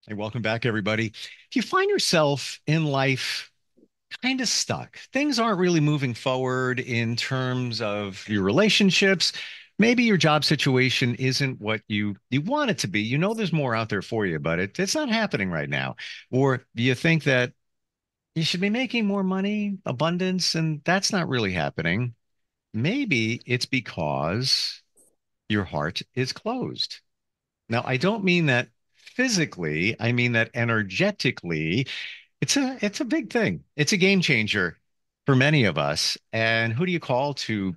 Hey, welcome back, everybody. If you find yourself in life kind of stuck, things aren't really moving forward in terms of your relationships. Maybe your job situation isn't what you want it to be. You know there's more out there for you, but it's not happening right now. Or you think that you should be making more money, abundance, and that's not really happening. Maybe it's because your heart is closed. Now, I don't mean that physically, I mean that energetically. It's a big thing. It's a game changer for many of us. And who do you call to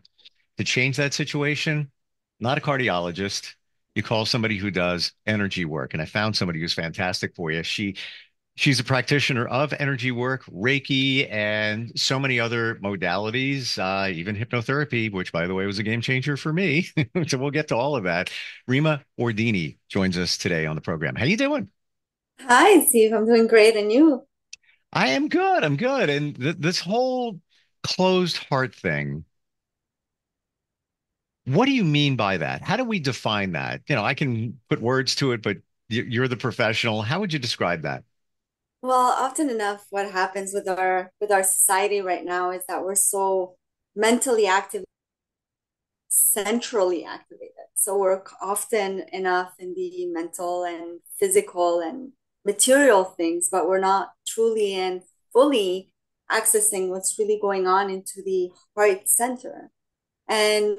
change that situation? Not a cardiologist. You call somebody who does energy work. And I found somebody who's fantastic for you. She's a practitioner of energy work, Reiki, and so many other modalities, even hypnotherapy, which, by the way, was a game changer for me. So we'll get to all of that. Rima Wardini joins us today on the program. How you doing? Hi, Steve. I'm doing great, and you? I am good. I'm good. And this whole closed heart thing, what do you mean by that? How do we define that? I can put words to it, but you're the professional. How would you describe that? Well, often enough, what happens with our society right now is that we're so mentally active, centrally activated. So we're often enough in the mental and physical and material things, but we're not truly and fully accessing what's really going on into the heart center. And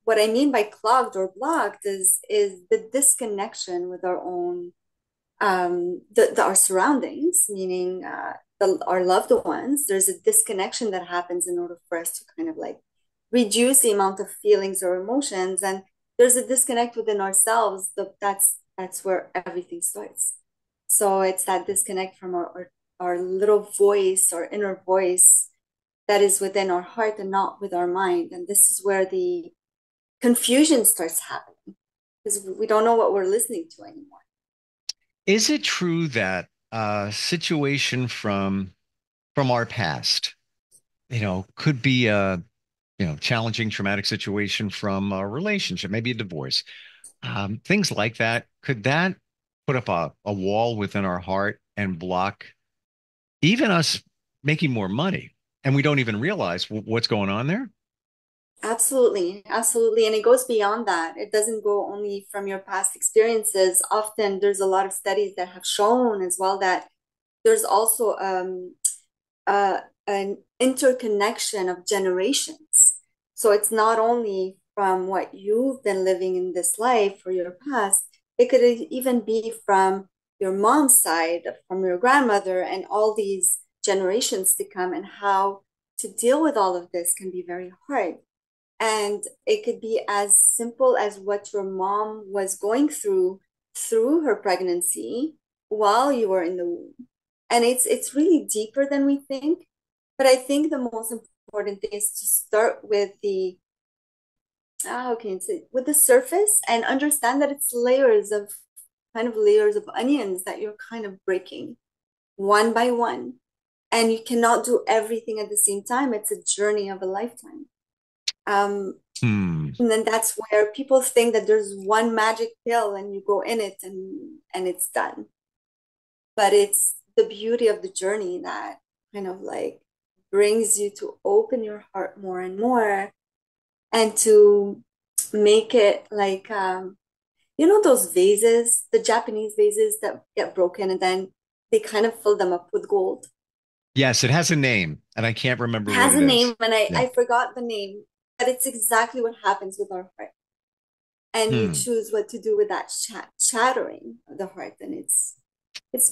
what I mean by clogged or blocked is the disconnection with our own our surroundings, meaning our loved ones. There's a disconnection that happens in order for us to kind of like reduce the amount of feelings or emotions, and there's a disconnect within ourselves. That's where everything starts. So it's that disconnect from our little voice, our inner voice that is within our heart and not with our mind. And this is where the confusion starts happening because we don't know what we're listening to anymore. Is it true that a situation from our past, could be a challenging, traumatic situation from a relationship, maybe a divorce, things like that? Could that put up a wall within our heart and block even us making more money? And we don't even realize what's going on there? Absolutely, absolutely. And it goes beyond that. It doesn't go only from your past experiences. Often there's a lot of studies that have shown as well that there's also an interconnection of generations. So it's not only from what you've been living in this life or your past, it could even be from your mom's side, from your grandmother, and all these generations to come, and how to deal with all of this can be very hard. And it could be as simple as what your mom was going through her pregnancy while you were in the womb. And it's really deeper than we think. But I think the most important thing is to start with the how can you say with the surface and understand that it's layers of onions that you're kind of breaking one by one. And you cannot do everything at the same time. It's a journey of a lifetime. Um, Hmm. And then that's where people think that there's one magic pill and you go in it and it's done. But it's the beauty of the journey that kind of like brings you to open your heart more and more and to make it like you know those vases, the Japanese vases that get broken and then they kind of fill them up with gold. Yes, it has a name, and I can't remember It what has it a is. name and Yeah. I forgot the name, but it's exactly what happens with our heart. And you Hmm. choose what to do with that chattering of the heart, and it's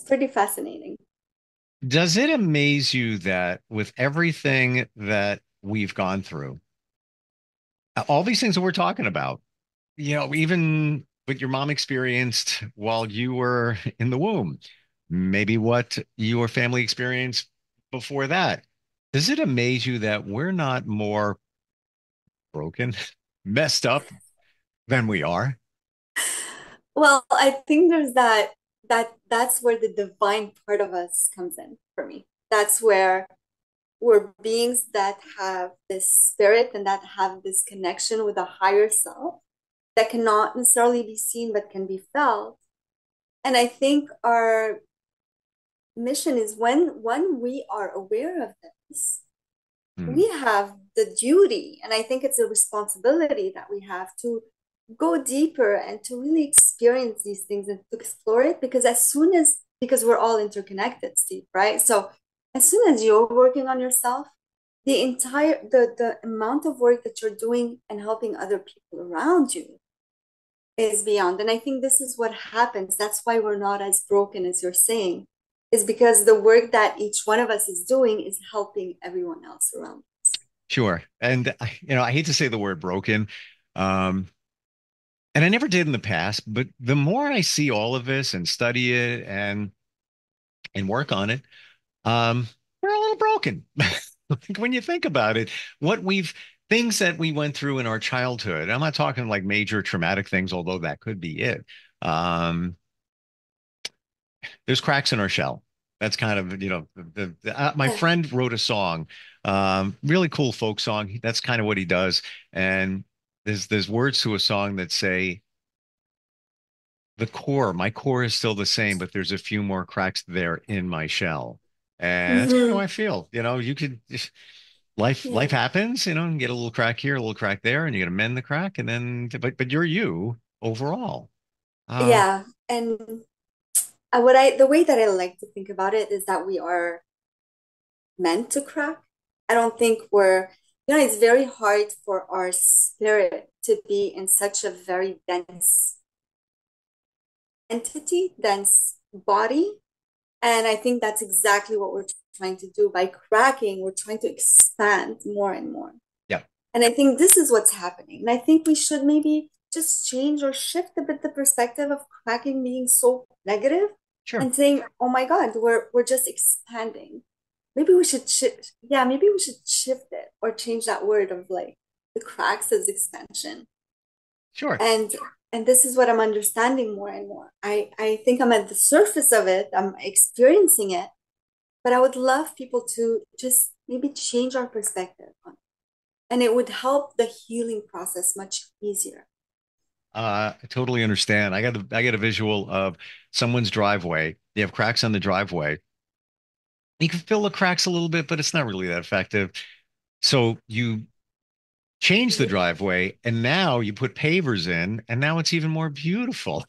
pretty fascinating. Does it amaze you that with everything that we've gone through, all these things that we're talking about, even what your mom experienced while you were in the womb, maybe what your family experienced before that, does it amaze you that we're not more broken, messed up than we are? Well, I think there's that's where the divine part of us comes in for me. That's where we're beings that have this spirit and that have this connection with a higher self that cannot necessarily be seen but can be felt. And I think our mission is when we are aware of this, Hmm. we have the duty, and I think it's a responsibility that we have to go deeper and to really experience these things and to explore it, because as soon as, because we're all interconnected, Steve, right? So as soon as you're working on yourself, the amount of work that you're doing and helping other people around you is beyond. And I think this is what happens. That's why we're not as broken as you're saying, is because the work that each one of us is doing is helping everyone else around us. Sure. And I hate to say the word broken. Um, and I never did in the past, but the more I see all of this and study it and work on it, we're a little broken. Like when you think about it, what we've things that we went through in our childhood. I'm not talking like major traumatic things, although that could be it. Um, there's cracks in our shell. That's kind of, my Yeah. friend wrote a song, really cool folk song. That's kind of what he does. And there's words to a song that say, my core is still the same, but there's a few more cracks there in my shell. And that's kind of how Mm-hmm. I feel. You could life Yeah. happens, and get a little crack here, a little crack there, and you got to mend the crack, and then but you're you overall. Um, Yeah. And what I the way that I like to think about it is that we are meant to crack. I don't think it's very hard for our spirit to be in such a very dense entity, dense body. And I think that's exactly what we're trying to do. By cracking, we're trying to expand more and more. yeah, And I think this is what's happening. And I think we should maybe just change or shift a bit the perspective of cracking being so negative sure, and saying, "Oh my God, we're just expanding." Maybe we should shift. Yeah, maybe we should shift it or change that word of like the cracks as expansion. sure. And and this is what I'm understanding more and more. I think I'm at the surface of it. I'm experiencing it, but I would love people to just maybe change our perspective on it, and it would help the healing process much easier. I totally understand. I got a visual of someone's driveway. You have cracks on the driveway. You can fill the cracks a little bit, but it's not really that effective. So you change the driveway, and now you put pavers in, and now it's even more beautiful.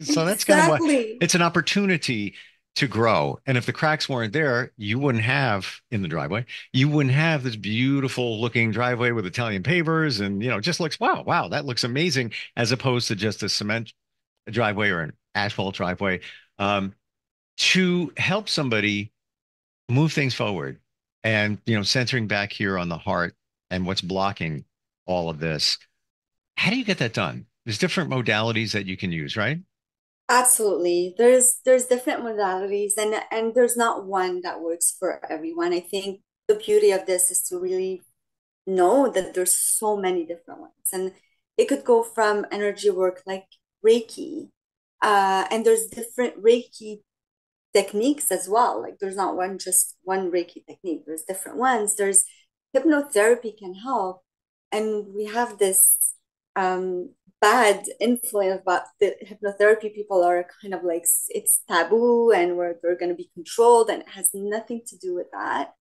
So that's kind of what Exactly. it's an opportunity to grow. And if the cracks weren't there, you wouldn't have in the driveway, you wouldn't have this beautiful looking driveway with Italian pavers and it just looks wow, that looks amazing as opposed to just a cement driveway or an asphalt driveway. Um, to help somebody move things forward and centering back here on the heart and what's blocking all of this, how do you get that done? There's different modalities that you can use, right? Absolutely. There's different modalities, and there's not one that works for everyone. I think the beauty of this is to really know that there's so many different ones. And it could go from energy work like Reiki, and there's different Reiki techniques as well. Like there's not just one Reiki technique. There's different ones. There's hypnotherapy can help, and we have this um, bad influence about the hypnotherapy. People are kind of like it's taboo, and where they're going to be controlled, and it has nothing to do with that.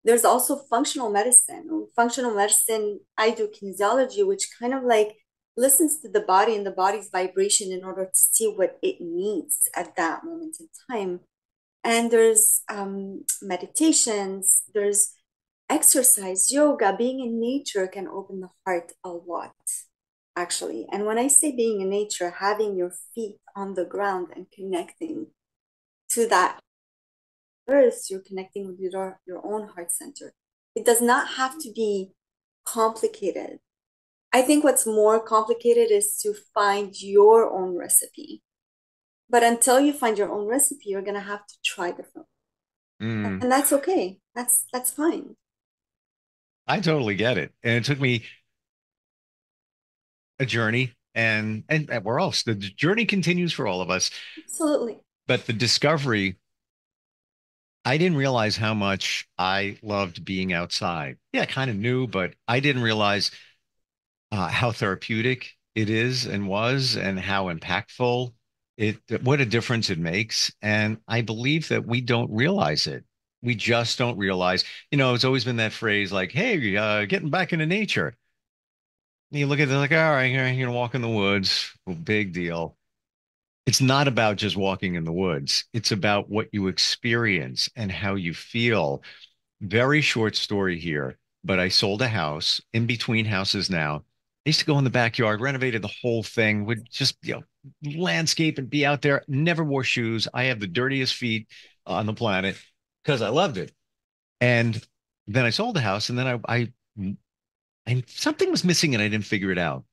There's also functional medicine. Functional medicine, I do kinesiology, which kind of like listens to the body and the body's vibration in order to see what it needs at that moment in time. And there's meditations, there's exercise, yoga, being in nature can open the heart a lot, actually. And when I say being in nature, having your feet on the ground and connecting to that earth, you're connecting with your own heart center. It does not have to be complicated. I think what's more complicated is to find your own recipe. But until you find your own recipe, you're gonna have to try different, Mm, and that's okay. That's fine. I totally get it. And it took me a journey and where else? The journey continues for all of us. Absolutely. But the discovery, I didn't realize how much I loved being outside. Yeah, I kind of knew, but I didn't realize how therapeutic it is and was, and how impactful what a difference it makes. And I believe that we don't realize it. We just don't realize, it's always been that phrase like, hey, getting back into nature. You look at it like, all right, you're gonna walk in the woods. Well, big deal. It's not about just walking in the woods. It's about what you experience and how you feel. Very short story here, but I sold a house in between houses now. I used to go in the backyard, renovated the whole thing, would just, landscape and be out there. Never wore shoes. I have the dirtiest feet on the planet because I loved it. And then I sold the house, and then and something was missing and I didn't figure it out.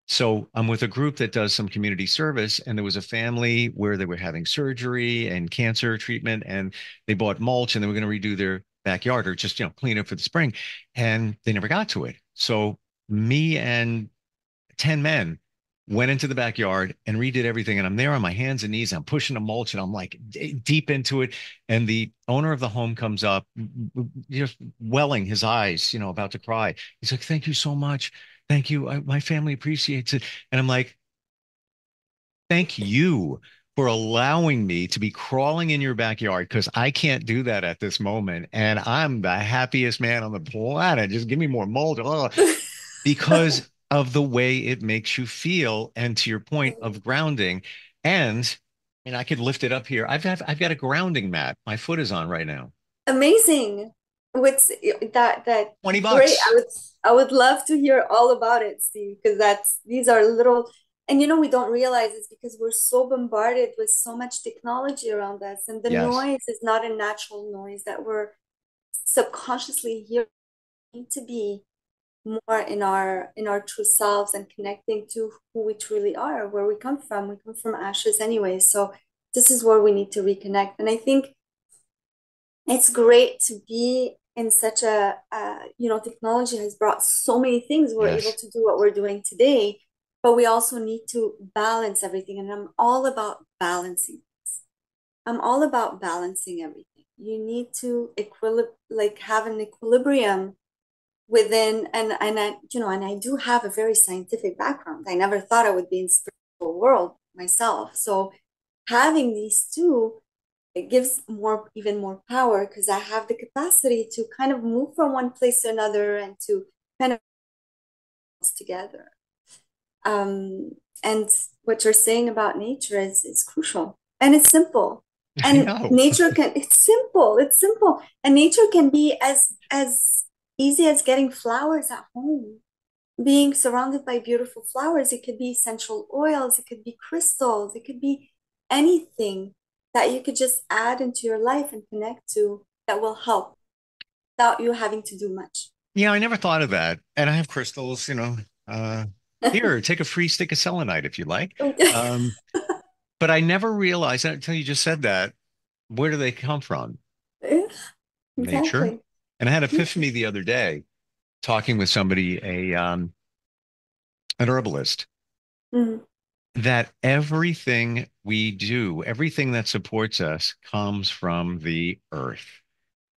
So I'm with a group that does some community service, and there was a family where they were having surgery and cancer treatment, and they bought mulch and they were going to redo their backyard or just, clean it for the spring. And they never got to it. So me and 10 men went into the backyard and redid everything. And I'm there on my hands and knees. I'm pushing the mulch and I'm like deep into it. And the owner of the home comes up, just welling his eyes, about to cry. He's like, thank you so much. Thank you. My family appreciates it. And I'm like, thank you for allowing me to be crawling in your backyard because I can't do that at this moment. And I'm the happiest man on the planet. Just give me more mulch. Oh, because of the way it makes you feel. And to your point of grounding, and I could lift it up here. I've got a grounding mat. My foot is on right now. Amazing. What's that 20 great. bucks. I would love to hear all about it, Steve, because that's these are little, and we don't realize it's because we're so bombarded with so much technology around us, and the Yes. noise is not a natural noise that we're subconsciously hearing. We need to be more in our true selves and connecting to who we truly are, where we come from. We come from ashes anyway, so this is where we need to reconnect. And I think it's great to be in such technology has brought so many things. We're able Yes. to do what we're doing today, but we also need to balance everything. And I'm all about balancing. I'm all about balancing everything. You need to have an equilibrium within, and I do have a very scientific background. I never thought I would be in spiritual world myself. So having these two, it gives even more power because I have the capacity to kind of move from one place to another and to kind of together. Um, and what you're saying about nature is crucial and it's simple. I And know. nature can, it's simple. And nature can be as easy as getting flowers at home, being surrounded by beautiful flowers. It could be essential oils, it could be crystals, it could be anything that you could just add into your life and connect to that will help without you having to do much. Yeah, I never thought of that. And I have crystals, uh, here, take a free stick of selenite if you like. Um, but I never realized that until you just said that. Where do they come from? Yeah, Nature. exactly. And I had Nature. epiphany the other day talking with somebody, an herbalist, Mhm. that everything we do, everything that supports us comes from the earth.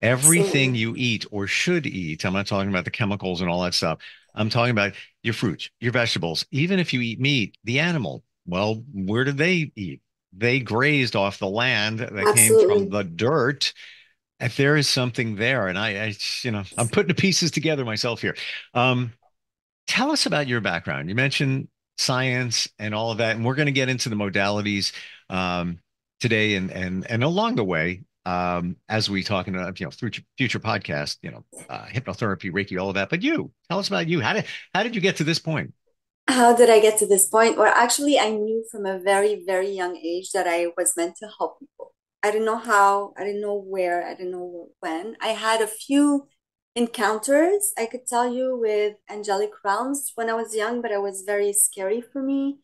Everything Absolutely. you eat or should eat, I'm not talking about the chemicals and all that stuff. I'm talking about your fruits, your vegetables. Even if you eat meat, the animal, well, where did they eat? They grazed off the land that came from Absolutely. the dirt. If there is something there, and I'm putting the pieces together myself here. Um, Tell us about your background. You mentioned science and all of that, and we're going to get into the modalities today and along the way as we talk in through future podcasts, hypnotherapy, Reiki, all of that. But you tell us about you. How did you get to this point? How did I get to this point? Or actually, I knew from a very, very young age that I was meant to help people. I didn't know how, I didn't know where, I didn't know when. I had a few encounters, I could tell you, with angelic realms when I was young, but it was very scary for me.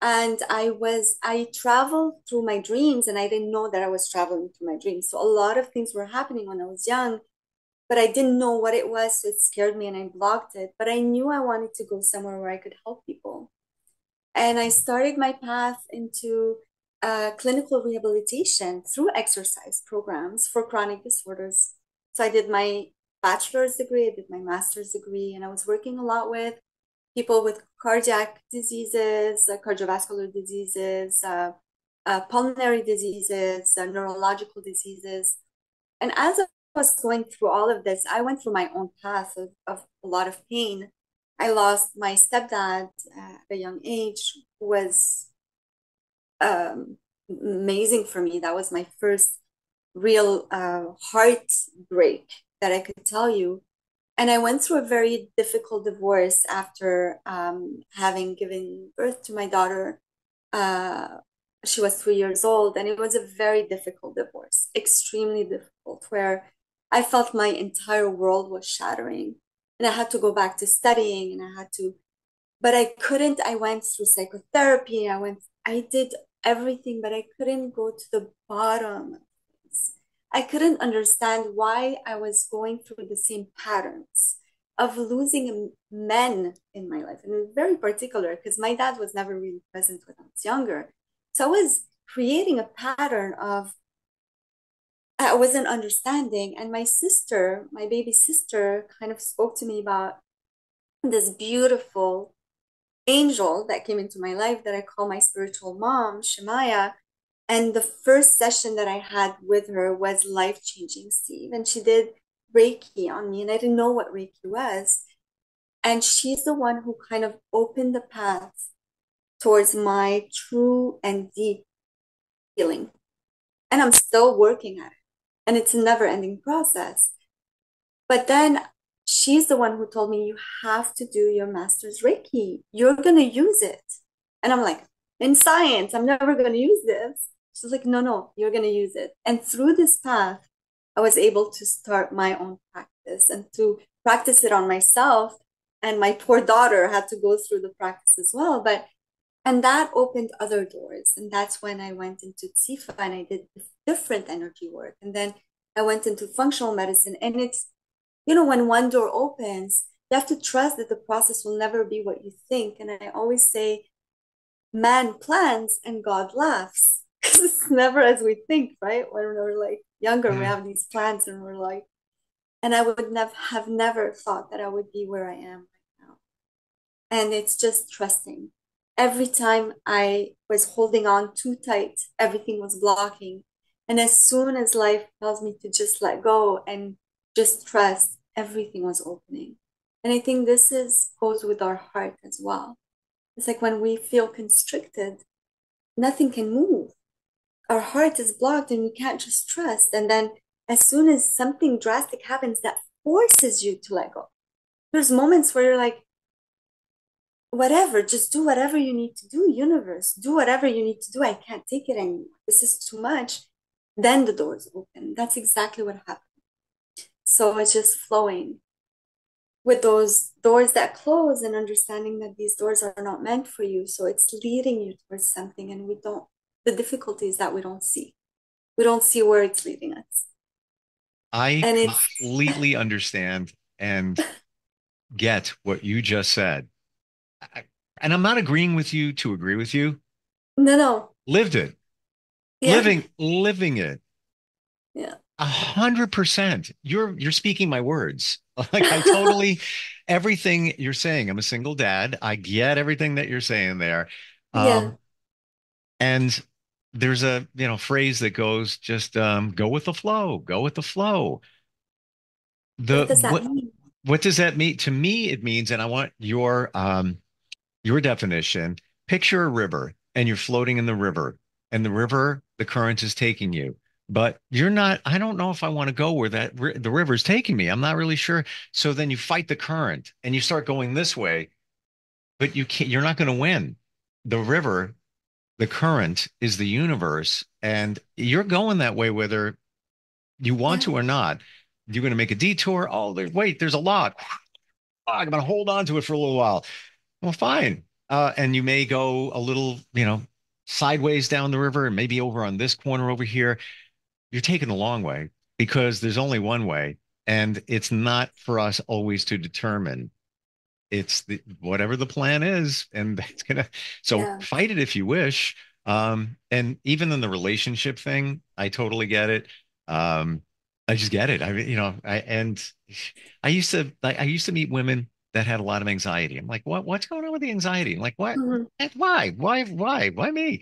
And I traveled through my dreams and I didn't know that I was traveling through my dreams. So a lot of things were happening when I was young, but I didn't know what it was. So it scared me and I blocked it. But I knew I wanted to go somewhere where I could help people. And I started my path into clinical rehabilitation through exercise programs for chronic disorders. So I did my bachelor's degree, I did my master's degree, and I was working a lot with people with cardiac diseases, cardiovascular diseases, pulmonary diseases, neurological diseases. And as I was going through all of this, I went through my own path of a lot of pain. I lost my stepdad at a young age, who was um, amazing for me. That was my first real heartbreak that I could tell you. And I went through a very difficult divorce after having given birth to my daughter. Uh, she was 3 years old, and it was a very difficult divorce, extremely difficult, where I felt my entire world was shattering. And I had to go back to studying, and I had to, but I couldn't. I went through psychotherapy. I did everything, but I couldn't go to the bottom of things. I couldn't understand why I was going through the same patterns of losing men in my life. And very particular, because my dad was never really present when I was younger. So I was creating a pattern of, I wasn't understanding. And my sister, my baby sister, kind of spoke to me about this beautiful angel that came into my life that I call my spiritual mom, Shemaya. And the first session that I had with her was life changing, Steve. And she did Reiki on me, and I didn't know what Reiki was. And she's the one who kind of opened the path towards my true and deep healing. And I'm still working at it. And it's a never ending process. But then she's the one who told me, you have to do your master's Reiki. You're going to use it. And I'm like, in science, I'm never going to use this. She's like, no, no, you're going to use it. And through this path, I was able to start my own practice and to practice it on myself. And my poor daughter had to go through the practice as well. And that opened other doors. And that's when I went into Tsifa and I did different energy work. And then I went into functional medicine. And it's, when one door opens, you have to trust that the process will never be what you think. And I always say, man plans and God laughs. Because it's never as we think, right? When we're like younger, we Mm. have these plans and we're like, and I would have never thought that I would be where I am right now. And it's just trusting. Every time I was holding on too tight, everything was blocking. And as soon as life tells me to just let go and just trust, everything was opening. And I think this is goes with our heart as well. It's like when we feel constricted, nothing can move. Our heart is blocked and we can't just trust. And then as soon as something drastic happens that forces you to let go, there's moments where you're like, whatever, just do whatever you need to do, universe, do whatever you need to do. I can't take it anymore. This is too much. Then the doors open. That's exactly what happened. So it's just flowing with those doors that close and understanding that these doors are not meant for you. So it's leading you towards something, and the difficulty is that we don't see. We don't see where it's leading us. I And it's, completely understand and get what you just said. I- and I'm not agreeing with you to agree with you. no, no. Lived it, Yeah, living it. yeah, 100%. You're speaking my words. Like I totally everything you're saying. I'm a single dad. I get everything that you're saying there. yeah. Um, and there's a phrase that goes just go with the flow, go with the flow. The What does that mean? what does that mean? To me, it means, and I want your definition. Picture a river and you're floating in the river, and the river, the current is taking you. But you're not, I don't know if I want to go where the river is taking me. I'm not really sure. So then you fight the current and you start going this way, but you're not going to win. The river, the current is the universe, and you're going that way whether you want Yeah, to or not. You're going to make a detour. Oh, wait, there's a lot. Oh, I'm going to hold on to it for a little while. Well, fine. And you may go a little, sideways down the river and maybe over on this corner over here. You're taking the long way because there's only one way, and it's not for us always to determine. It's whatever the plan is, and that's gonna. So yeah. fight it if you wish. And even in the relationship thing, I totally get it. Um, I just get it. I mean, I used to meet women that had a lot of anxiety. I'm like, what's going on with the anxiety? I'm like, what? Mhm. Why? Why me?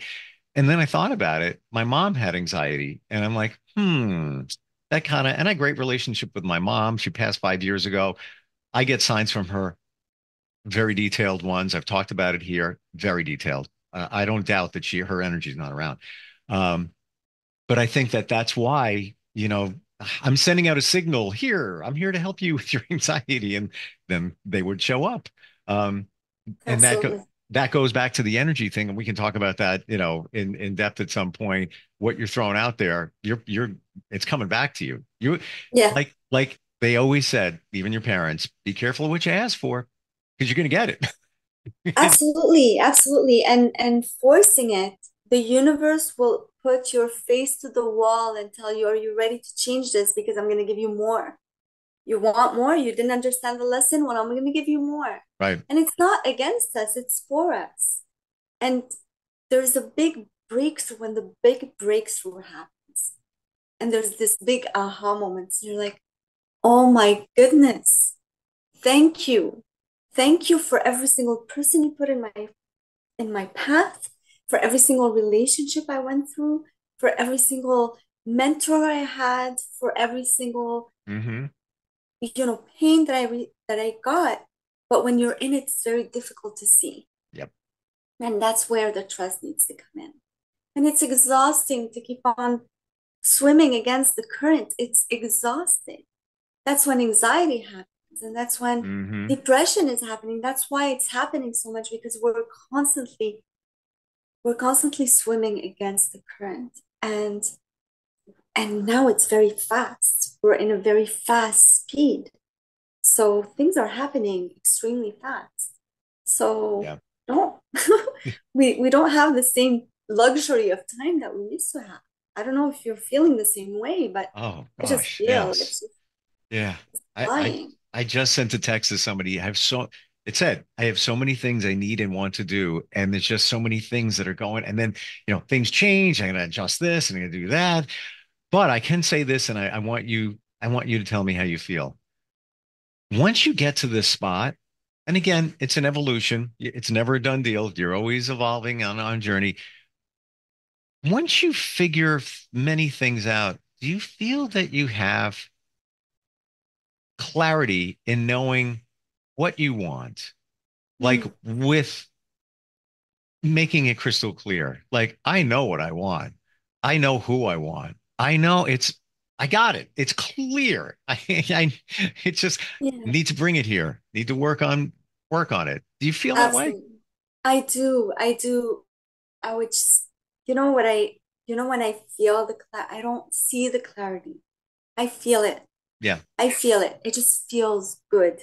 And then I thought about it. My mom had anxiety, and I'm like, that kind of, and I had a great relationship with my mom. She passed 5 years ago. I get signs from her, very detailed ones. I've talked about it here, very detailed. I don't doubt that her energy is not around. Um, but I think that that's why, I'm sending out a signal here. I'm here to help you with your anxiety, and then they would show up. Um, and Absolutely. that goes back to the energy thing, and we can talk about that, in depth at some point. What you're throwing out there, it's coming back to you. You Yeah, like they always said, even your parents, be careful of what you ask for, because you're going to get it. absolutely, absolutely. And forcing it, the universe will put your face to the wall and tell you, are you ready to change this? Because I'm going to give you more. You want more? You didn't understand the lesson? Well, I'm going to give you more. Right. And it's not against us, it's for us. And there's a big breakthrough when the big breakthrough happens. And there's this big aha moment. You're like, oh my goodness, thank you. Thank you for every single person you put in my path, for every single relationship I went through, for every single mentor I had, for every single Hmm. pain that I got. But when you're in it, it's very difficult to see. Yep. And that's where the trust needs to come in. And it's exhausting to keep on swimming against the current. It's exhausting. That's when anxiety happens. And that's when Hmm. depression is happening. That's why it's happening so much because we're constantly swimming against the current. And now it's very fast. We're in a very fast speed. So things are happening extremely fast. So Yeah. don't we don't have the same luxury of time that we used to have. I don't know if you're feeling the same way, but Oh I just gosh, feel yes. it's just Yeah. I I flying. I just sent a text to somebody. It said, I have so many things I need and want to do, and there's just so many things that are going, and then, things change. I'm gonna adjust this and I'm gonna do that. But I can say this, and I want you to tell me how you feel. Once you get to this spot, and again, it's an evolution. It's never a done deal. You're always evolving on journey. Once you figure many things out, do you feel that you have clarity in knowing what you want? Like, Mm, with making it crystal clear. Like, I know what I want. I know who I want. I got it. It's clear. It's just yeah, need to bring it here. Need to work on it. Do you feel that way? absolutely. I do. I do. I would just, you know what when I feel I don't see the clarity. I feel it. Yeah. I feel it. It just feels good.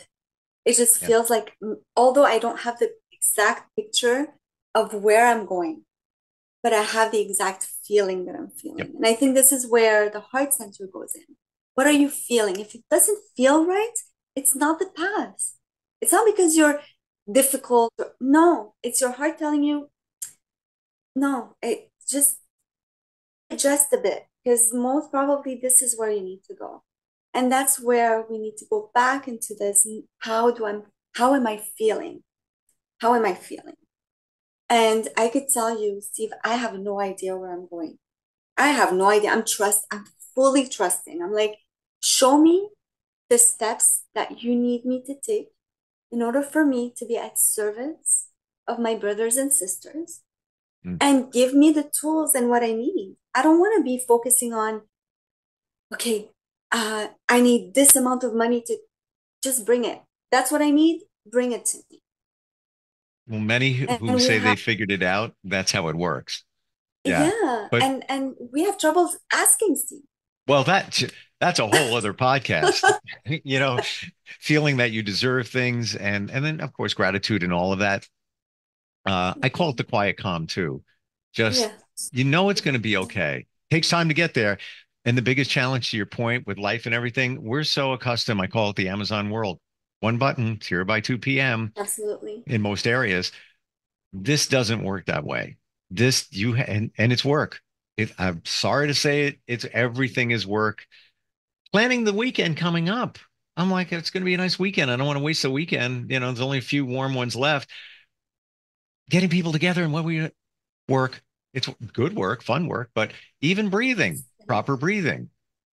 It just Yeah. feels like, although I don't have the exact picture of where I'm going, but I have the exact feeling that I'm Yep. feeling. And I think this is where the heart center goes in. What are you feeling? If it doesn't feel right, it's not the path. It's not because you're difficult. No, it's your heart telling you, no, it just adjust a bit because most probably this is where you need to go. And that's where we need to go back into this. How am I feeling? How am I feeling? And I could tell you, Steve, I have no idea where I'm going. I have no idea. I'm fully trusting. I'm like, show me the steps that you need me to take in order for me to be at service of my brothers and sisters Mm. and give me the tools and what I need. I don't want to be focusing on, okay, I need this amount of money to just bring it. That's what I need. Bring it to me. Well, many who And we say have, they figured it out, that's how it works. Yeah. yeah, But and we have trouble asking Steve. well, that's a whole other podcast. You know, feeling that you deserve things, and then of course gratitude and all of that. I call it the quiet calm too. Just, Yeah, it's going to be okay. Takes time to get there. And the biggest challenge, to your point, with life and everything, we're so accustomed. I call it the Amazon world. One button, it's here by 2 p.m. absolutely. in most areas. This doesn't work that way. And it's work. I'm sorry to say it. It's everything is work. Planning the weekend coming up. I'm like, it's going to be a nice weekend. I don't want to waste the weekend. There's only a few warm ones left. Getting people together, and what we work. It's good work, fun work, but even breathing, proper breathing,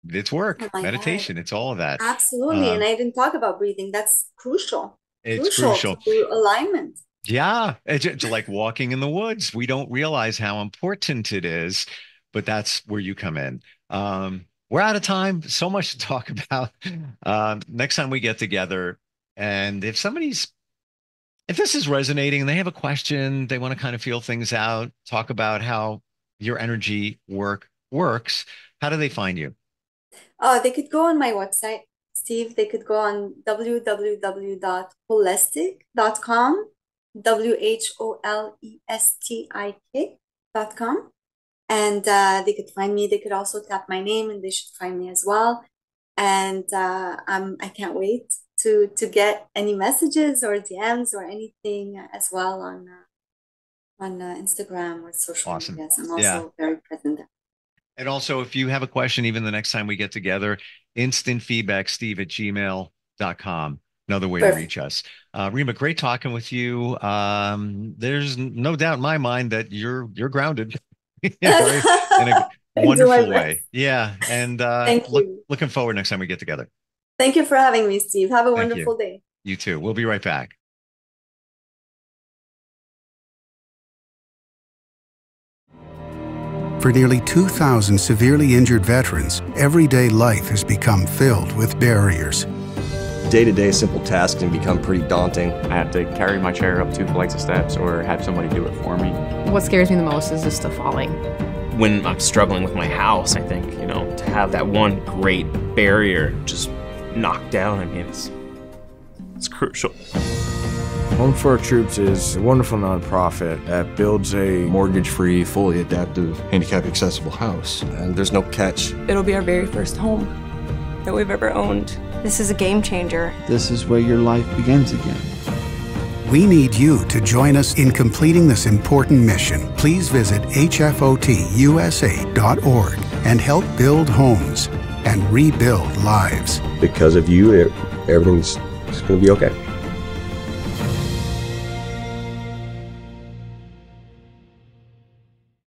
it's Oh work, my God. meditation, it's all of that. Absolutely. And Um, I didn't talk about breathing. That's crucial, it's crucial crucial. to alignment. Yeah, it's like walking in the woods. We don't realize how important it is, but that's where you come in. We're out of time. So much to talk about. Next time we get together, and if this is resonating and they have a question, they want to kind of feel things out, talk about how your energy works, how do they find you? They could go on my website, Steve. They could go on www.wholestik.com, WHOLESTIK.com. And they could find me. They could also tap my name and they should find me as well. And I can't wait to get any messages or DMs or anything as well on Instagram or social Awesome. medias. I'm Yeah. also very present there. And also, if you have a question, even the next time we get together, instant feedback, steve@gmail.com. Another way to Perfect. reach us. Rima, great talking with you. There's no doubt in my mind that you're grounded in a very in a I do my wonderful best. way. Yeah. And Thank you. looking forward next time we get together. Thank you for having me, Steve. Have a Thank you. wonderful day. You too. We'll be right back. For nearly 2,000 severely injured veterans, everyday life has become filled with barriers. Day-to-day simple tasks can become pretty daunting. I have to carry my chair up 2 flights of steps or have somebody do it for me. What scares me the most is just the falling. When I'm struggling with my house, I think, to have that one great barrier just knocked down, I mean, it's crucial. Home for Our Troops is a wonderful nonprofit that builds a mortgage-free, fully adaptive, handicap-accessible house. And there's no catch. It'll be our very first home that we've ever owned. This is a game changer. This is where your life begins again. We need you to join us in completing this important mission. Please visit hfotusa.org and help build homes and rebuild lives. Because of you, everything's going to be okay.